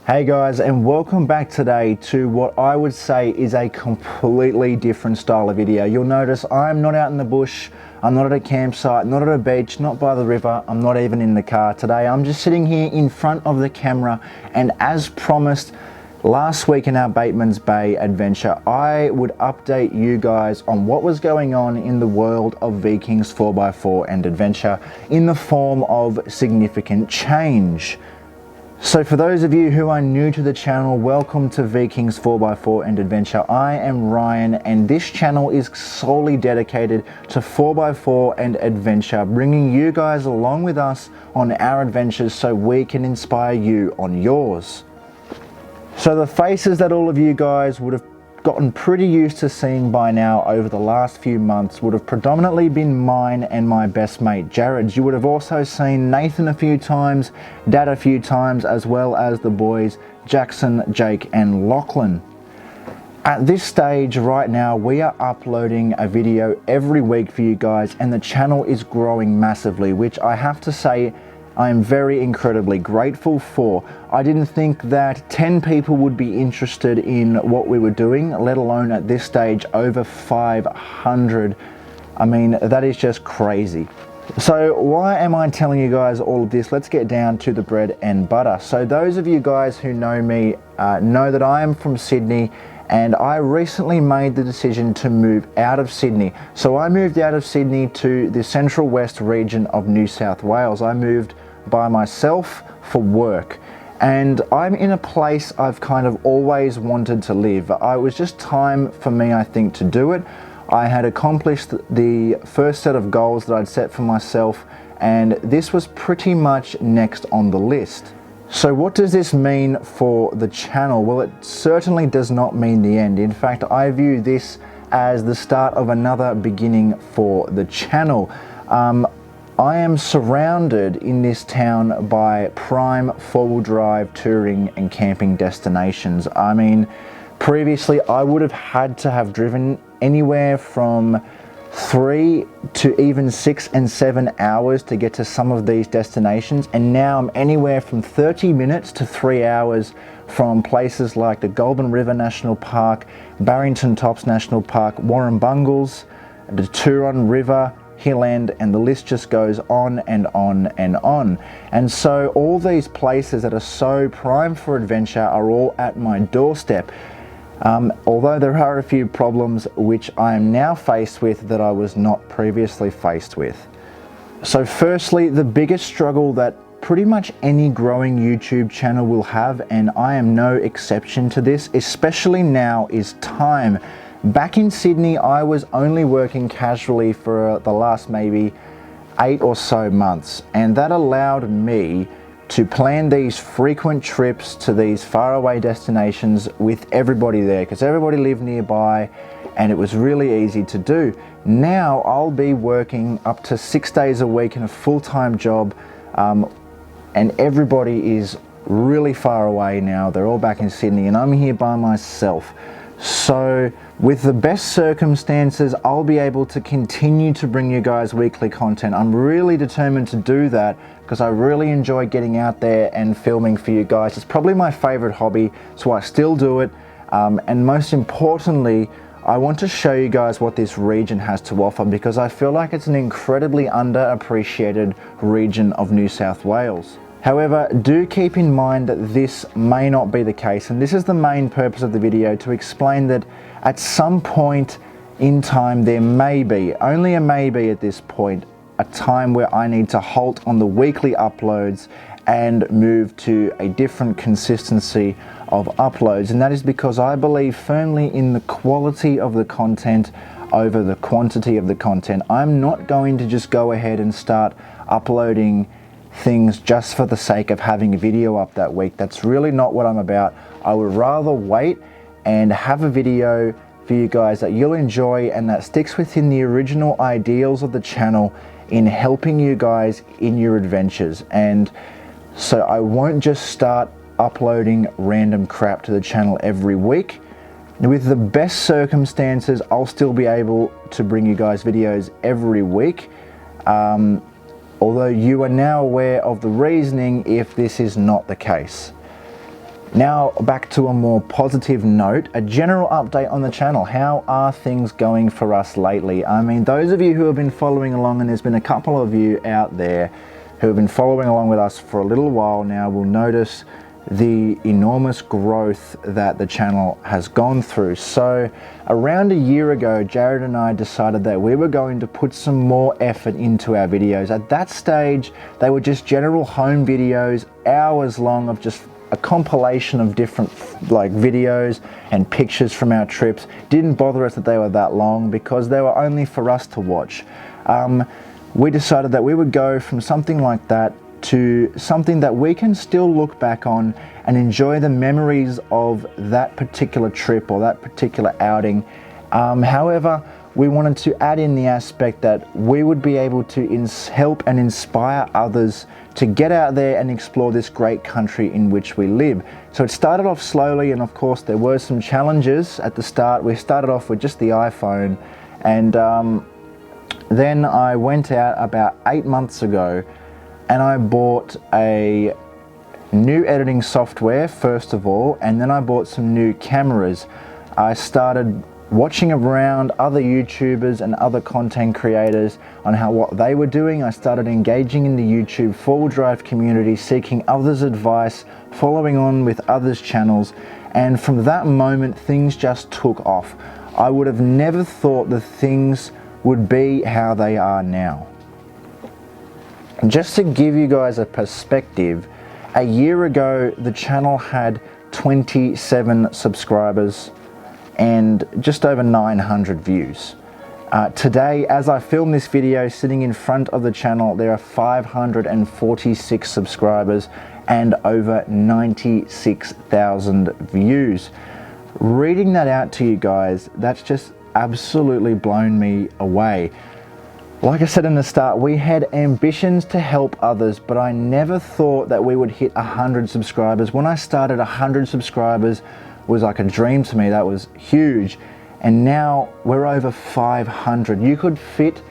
Hey guys, and welcome back today to what I would say is a completely different style of video. You'll notice I'm not out in the bush, I'm not at a campsite, not at a beach, not by the river, I'm not even in the car today. I'm just sitting here in front of the camera, and as promised last week in our Bateman's Bay adventure, I would update you guys on what was going on in the world of VKINGZ 4x4 and adventure in the form of significant change. So for those of you who are new to the channel, welcome to VKINGZ 4x4 and adventure. I am Ryan, and this channel is solely dedicated to 4x4 and adventure, bringing you guys along with us on our adventures so we can inspire you on yours. So the faces that all of you guys would have gotten pretty used to seeing by now over the last few months would have predominantly been mine and my best mate Jared's. You would have also seen Nathan a few times, Dad a few times, as well as the boys Jackson, Jake and Lachlan. At this stage right now, we are uploading a video every week for you guys, and the channel is growing massively, which I have to say I am very incredibly grateful for. I didn't think that 10 people would be interested in what we were doing, let alone at this stage over 500. I mean, that is just crazy. So why am I telling you guys all of this? Let's get down to the bread and butter. So those of you guys who know me know that I am from Sydney, and I recently made the decision to move out of Sydney. So I moved out of Sydney to the Central West region of New South Wales. I moved by myself for work, and I'm in a place I've kind of always wanted to live. It was just time for me, I think, to do it. I had accomplished the first set of goals that I'd set for myself, and this was pretty much next on the list. So what does this mean for the channel? Well, it certainly does not mean the end. In fact, I view this as the start of another beginning for the channel. I am surrounded in this town by prime four-wheel drive touring and camping destinations. I mean, previously I would have had to have driven anywhere from 3 to even 6 and 7 hours to get to some of these destinations, and now I'm anywhere from 30 minutes to 3 hours from places like the Goulburn River National Park, Barrington Tops National Park, Warrumbungles, the Turon River, Hill End, and the list just goes on and on and on. And so all these places that are so prime for adventure are all at my doorstep. Although there are a few problems which I am now faced with that I was not previously faced with. So firstly, the biggest struggle that pretty much any growing YouTube channel will have, and I am no exception to this, especially now, is time. Back in Sydney, I was only working casually for the last maybe 8 or so months, and that allowed me to plan these frequent trips to these faraway destinations with everybody there, because everybody lived nearby and it was really easy to do. Now I'll be working up to 6 days a week in a full-time job, and everybody is really far away now. They're all back in Sydney and I'm here by myself. So with the best circumstances, I'll be able to continue to bring you guys weekly content. I'm really determined to do that because I really enjoy getting out there and filming for you guys. It's probably my favorite hobby, so I still do it. And most importantly, I want to show you guys what this region has to offer, because I feel like it's an incredibly underappreciated region of New South Wales. However, do keep in mind that this may not be the case, and this is the main purpose of the video, to explain that at some point in time there may be, only a maybe at this point, a time where I need to halt on the weekly uploads and move to a different consistency of uploads, and that is because I believe firmly in the quality of the content over the quantity of the content. I'm not going to just go ahead and start uploading things just for the sake of having a video up that week. That's really not what I'm about. I would rather wait and have a video for you guys that you'll enjoy and that sticks within the original ideals of the channel in helping you guys in your adventures. And so I won't just start uploading random crap to the channel every week. With the best circumstances, I'll still be able to bring you guys videos every week. Although you are now aware of the reasoning if this is not the case. Now back to a more positive note, a general update on the channel. How are things going for us lately? I mean, those of you who have been following along, and there's been a couple of you out there who have been following along with us for a little while now, will notice the enormous growth that the channel has gone through. So around a year ago, Jared and I decided that we were going to put some more effort into our videos. At that stage, they were just general home videos, hours long, of just a compilation of different videos and pictures from our trips. Didn't bother us that they were that long because they were only for us to watch. We decided that we would go from something like that to something that we can still look back on and enjoy the memories of that particular trip or that particular outing. However, we wanted to add in the aspect that we would be able to help and inspire others to get out there and explore this great country in which we live. So it started off slowly, and of course there were some challenges at the start. We started off with just the iPhone, and then I went out about 8 months ago and I bought a new editing software first of all, and then I bought some new cameras. I started watching around other YouTubers and other content creators on what they were doing. I started engaging in the YouTube 4-wheel drive community, seeking others' advice, following on with others' channels, and from that moment things just took off. I would have never thought that things would be how they are now. Just to give you guys a perspective, a year ago the channel had 27 subscribers and just over 900 views. Today, as I film this video, sitting in front of the channel, there are 546 subscribers and over 96,000 views. Reading that out to you guys, that's just absolutely blown me away. Like I said in the start, we had ambitions to help others, but I never thought that we would hit 100 subscribers. When I started, 100 subscribers was like a dream to me. That was huge. And now we're over 500. You could fit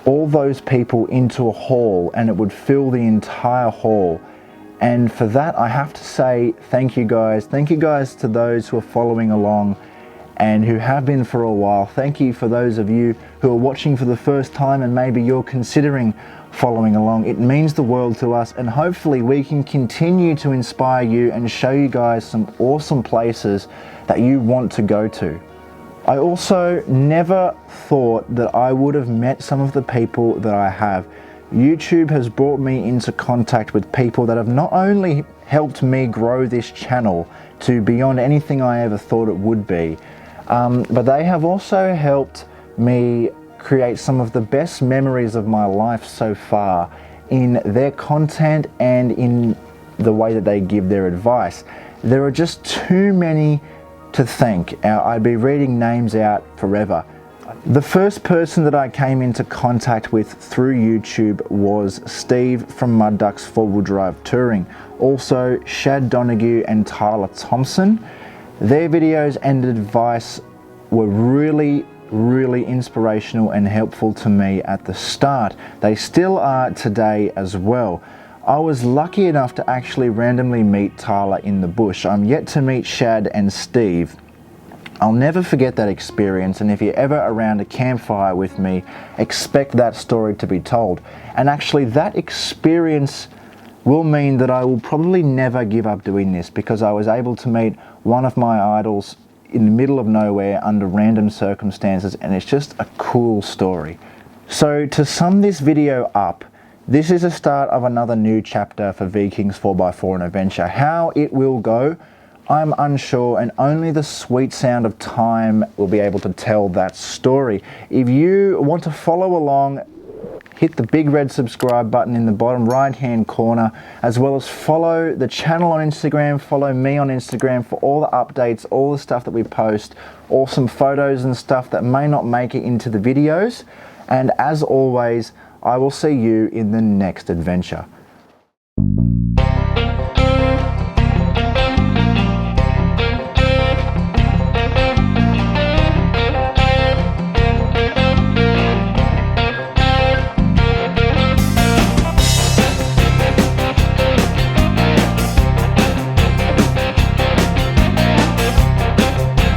all those people into a hall and it would fill the entire hall. And for that, I have to say thank you guys. Thank you guys to those who are following along and who have been for a while. Thank you for those of you who are watching for the first time and maybe you're considering following along. It means the world to us, and hopefully we can continue to inspire you and show you guys some awesome places that you want to go to. I also never thought that I would have met some of the people that I have. YouTube has brought me into contact with people that have not only helped me grow this channel to beyond anything I ever thought it would be, but they have also helped me create some of the best memories of my life so far in their content and in the way that they give their advice. There are just too many to thank. I'd be reading names out forever. The first person that I came into contact with through YouTube was Steve from Mud Ducks 4-wheel drive touring. Also Shad Donoghue and Tyler Thompson. Their videos and advice were really inspirational and helpful to me at the start. They still are today as well. I was lucky enough to actually randomly meet Tyler in the bush. I'm yet to meet Shad and Steve. I'll never forget that experience, and if you're ever around a campfire with me, expect that story to be told. And actually that experience will mean that I will probably never give up doing this, because I was able to meet one of my idols in the middle of nowhere under random circumstances, and it's just a cool story. So to sum this video up, this is the start of another new chapter for VKINGZ 4x4 and Adventure. How it will go, I'm unsure, and only the sweet sound of time will be able to tell that story. If you want to follow along, hit the big red subscribe button in the bottom right hand corner, as well as follow the channel on Instagram, follow me on Instagram for all the updates, all the stuff that we post, awesome photos and stuff that may not make it into the videos. And as always, I will see you in the next adventure.